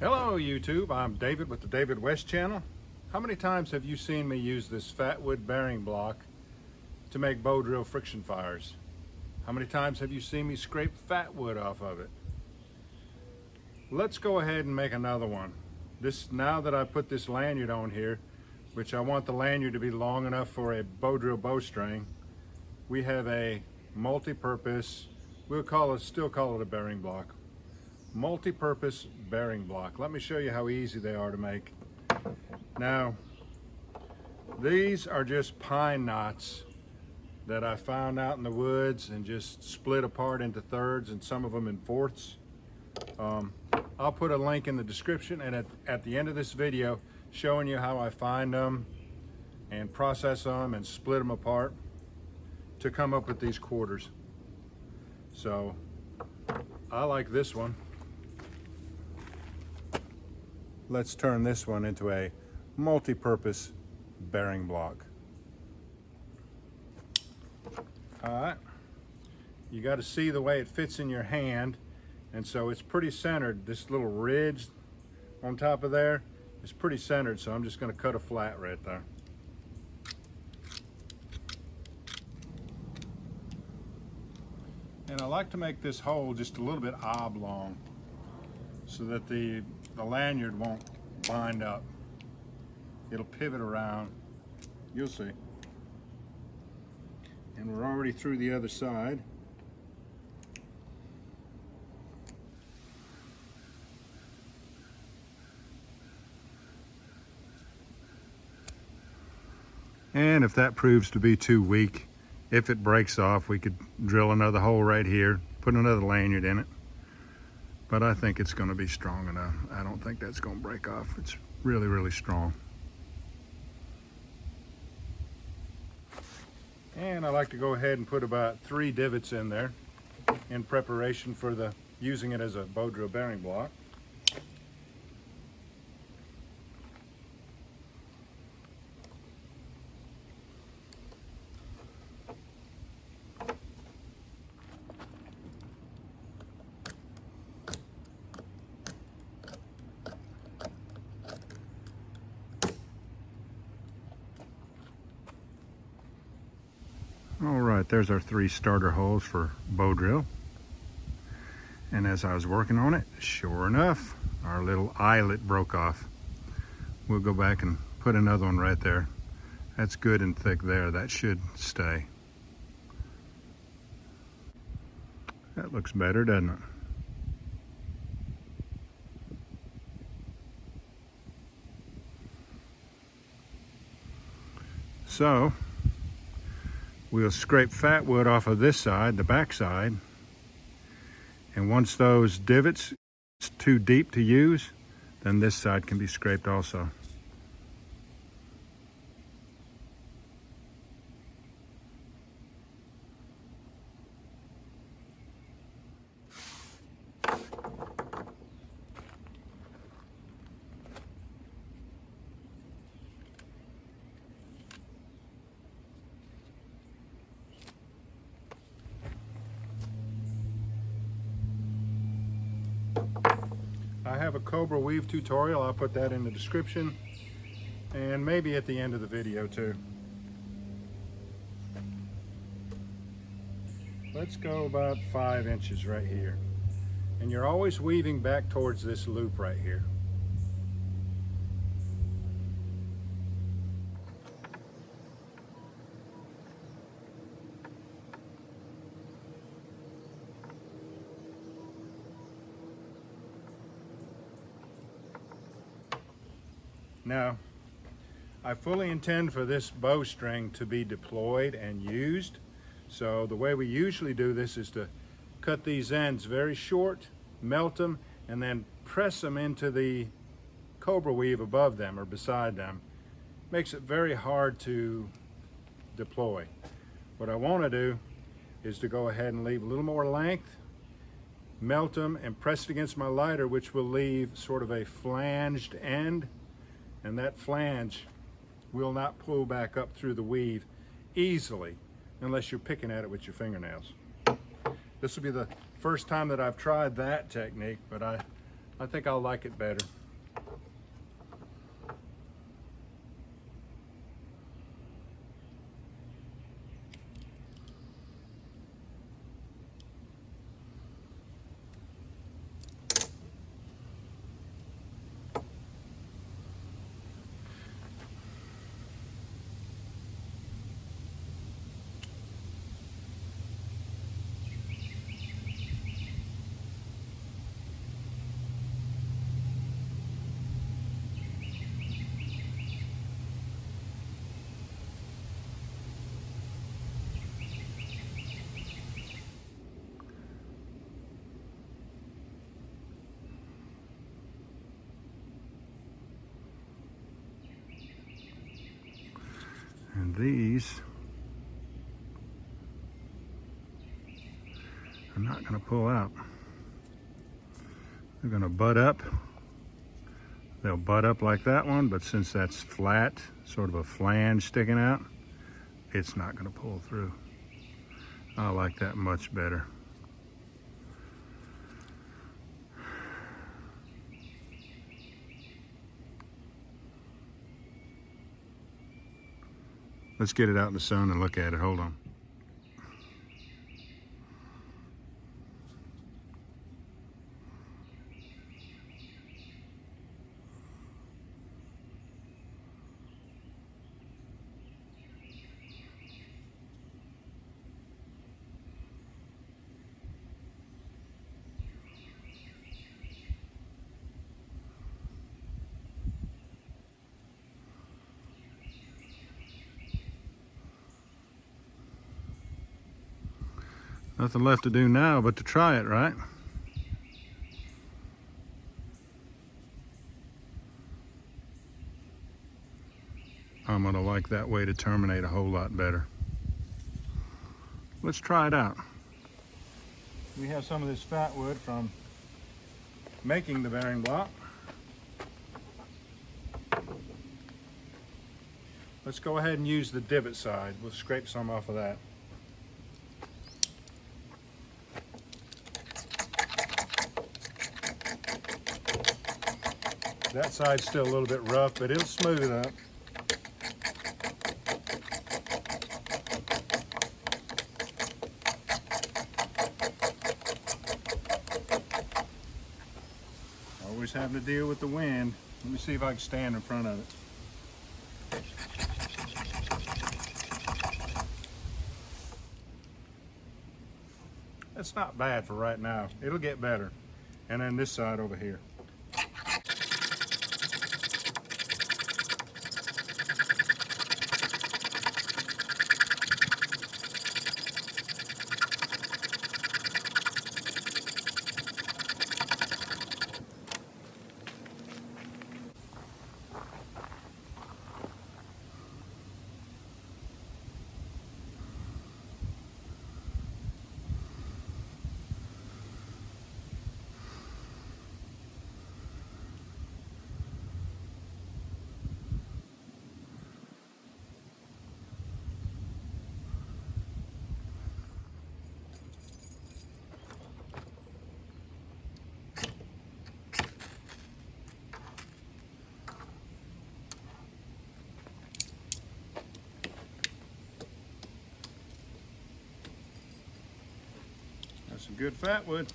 Hello YouTube, I'm David with the David West channel. How many times have you seen me use this Fatwood bearing block to make bow drill friction fires? How many times have you seen me scrape fatwood off of it? Let's go ahead and make another one. Now that I put this lanyard on here, which I want the lanyard to be long enough for a bow drill bowstring, we have a multi-purpose, still call it a bearing block. Multi-purpose bearing block. Let me show you how easy they are to make. Now, these are just pine knots that I found out in the woods and just split apart into thirds and some of them in fourths. I'll put a link in the description and at the end of this video showing you how I find them and process them and split them apart to come up with these quarters. So I like this one. Let's turn this one into a multi-purpose bearing block. All right, you got to see the way it fits in your hand, and so it's pretty centered. This little ridge on top of there is pretty centered, so I'm just going to cut a flat right there. And I like to make this hole just a little bit oblong so that the lanyard won't bind up. It'll pivot around. You'll see. And we're already through the other side. And if that proves to be too weak, if it breaks off, we could drill another hole right here, put another lanyard in it. But I think it's going to be strong enough. I don't think that's going to break off. It's really, really strong. And I like to go ahead and put about 3 divots in there in preparation for using it as a bow drill bearing block. All right, there's our 3 starter holes for bow drill. And as I was working on it, sure enough, our little eyelet broke off. We'll go back and put another one right there. That's good and thick there. That should stay. That looks better, doesn't it? So, we'll scrape fatwood off of this side, the back side, and once those divots are too deep to use, then this side can be scraped also. I have a Cobra Weave tutorial. I'll put that in the description and maybe at the end of the video too. Let's go about 5 inches right here. And you're always weaving back towards this loop right here. Now, I fully intend for this bowstring to be deployed and used. So the way we usually do this is to cut these ends very short, melt them, and then press them into the Cobra Weave above them or beside them. Makes it very hard to deploy. What I want to do is to go ahead and leave a little more length, melt them, and press it against my lighter, which will leave sort of a flanged end. And that flange will not pull back up through the weave easily unless you're picking at it with your fingernails. This will be the first time that I've tried that technique, but I I think I'll like it better. And these are not going to pull out. They're going to butt up. They'll butt up like that one, but since that's flat, sort of a flange sticking out, it's not going to pull through. I like that much better. Let's get it out in the sun and look at it. Hold on. Nothing left to do now but to try it, right? I'm gonna like that way to terminate a whole lot better. Let's try it out. We have some of this fat wood from making the bearing block. Let's go ahead and use the divot side. We'll scrape some off of that. That side's still a little bit rough, but it'll smooth up. Always having to deal with the wind. Let me see if I can stand in front of it. That's not bad for right now. It'll get better. And then this side over here. Some good fat wood.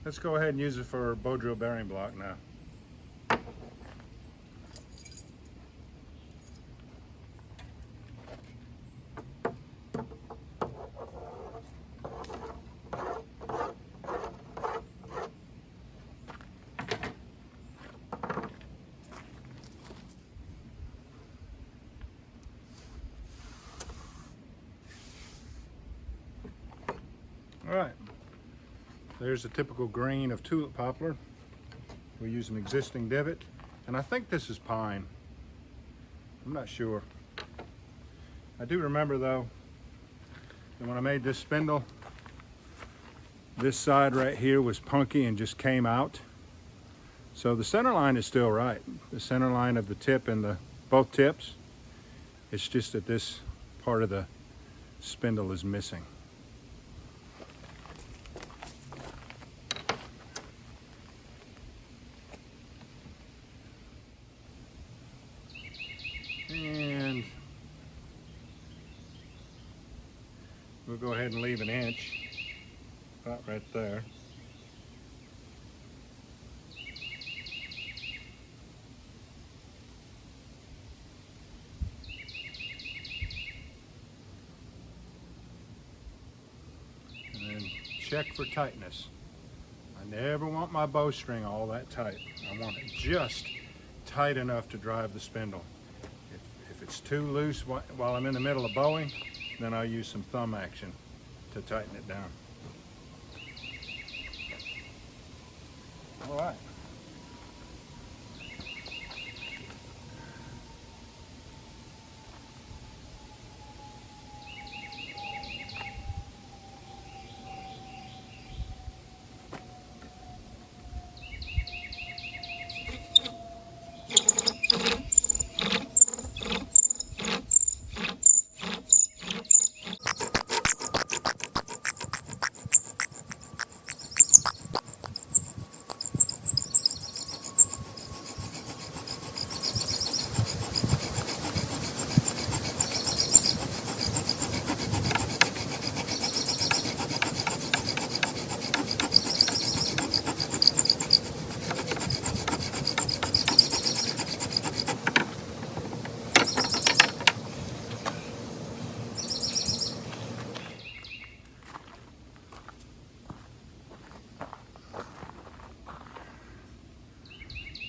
Let's go ahead and use it for bow drill bearing block now. All right, there's a typical grain of tulip poplar. We use an existing divot, and I think this is pine. I'm not sure. I do remember though that when I made this spindle, this side right here was punky and just came out. So the center line is still right. The center line of the tip and both tips. It's just that this part of the spindle is missing. And we'll go ahead and leave an inch about right there. And then check for tightness. I never want my bowstring all that tight. I want it just tight enough to drive the spindle. If it's too loose while I'm in the middle of bowing, then I'll use some thumb action to tighten it down. All right.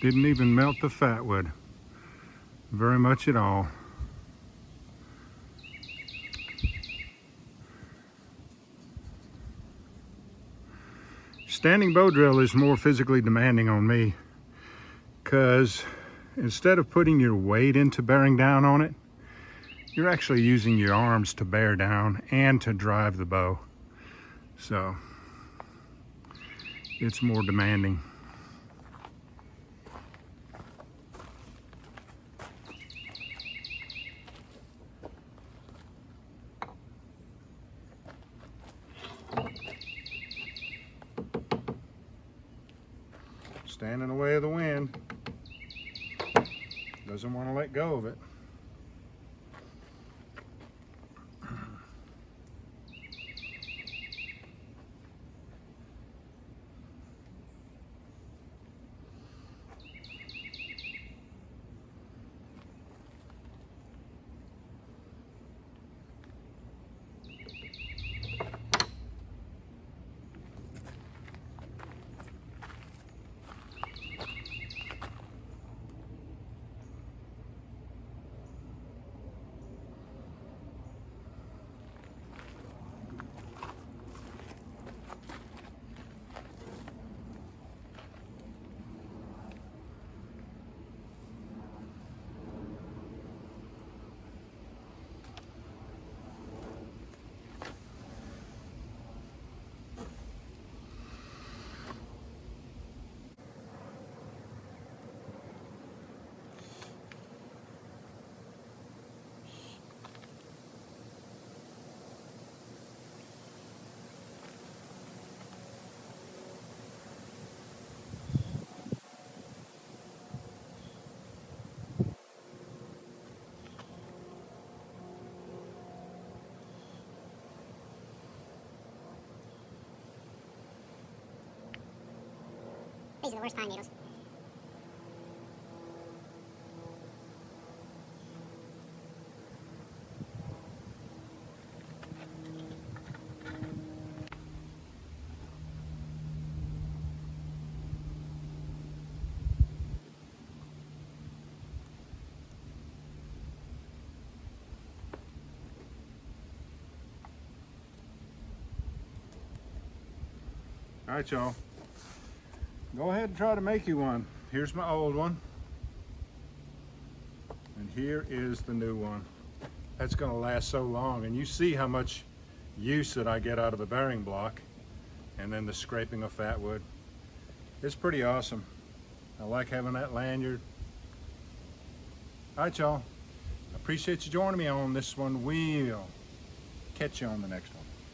Didn't even melt the fatwood very much at all. Standing bow drill is more physically demanding on me because instead of putting your weight into bearing down on it, you're actually using your arms to bear down and to drive the bow. So it's more demanding. Standing in the way of the wind. Doesn't want to let go of it. These are the worst pine needles. All right, y'all. Go ahead and try to make you one. Here's my old one. And here is the new one. That's gonna last so long. And you see how much use that I get out of a bearing block. And then the scraping of fatwood. It's pretty awesome. I like having that lanyard. All right, y'all. Appreciate you joining me on this one. We'll Catch you on the next one.